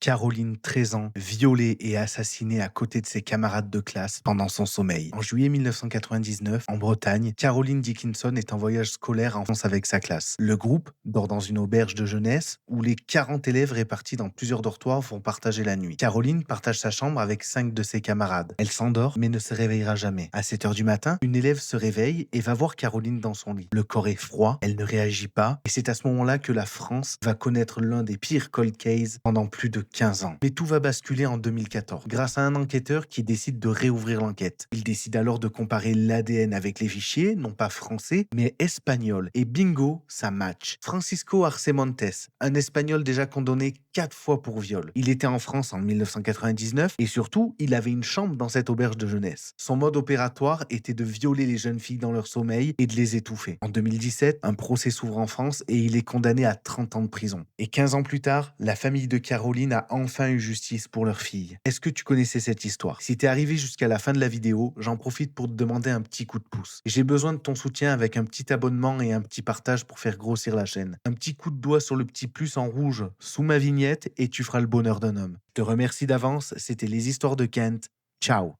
Caroline, 13 ans, violée et assassinée à côté de ses camarades de classe pendant son sommeil. En juillet 1999, en Bretagne, Caroline Dickinson est en voyage scolaire en France avec sa classe. Le groupe dort dans une auberge de jeunesse où les 40 élèves répartis dans plusieurs dortoirs vont partager la nuit. Caroline partage sa chambre avec 5 de ses camarades. Elle s'endort mais ne se réveillera jamais. À 7 heures du matin, une élève se réveille et va voir Caroline dans son lit. Le corps est froid, elle ne réagit pas et c'est à ce moment-là que la France va connaître l'un des pires cold cases pendant plus de 15 ans. Mais tout va basculer en 2014 grâce à un enquêteur qui décide de réouvrir l'enquête. Il décide alors de comparer l'ADN avec les fichiers, non pas français, mais espagnols. Et bingo, ça match. Francisco Arce Montes, un espagnol déjà condamné 4 fois pour viol. Il était en France en 1999 et surtout, il avait une chambre dans cette auberge de jeunesse. Son mode opératoire était de violer les jeunes filles dans leur sommeil et de les étouffer. En 2017, un procès s'ouvre en France et il est condamné à 30 ans de prison. Et 15 ans plus tard, la famille de Caroline a enfin eu justice pour leur fille. Est-ce que tu connaissais cette histoire? Si t'es arrivé jusqu'à la fin de la vidéo, j'en profite pour te demander un petit coup de pouce. J'ai besoin de ton soutien avec un petit abonnement et un petit partage pour faire grossir la chaîne. Un petit coup de doigt sur le petit plus en rouge sous ma vignette et tu feras le bonheur d'un homme. Je te remercie d'avance, c'était les histoires de Kent. Ciao.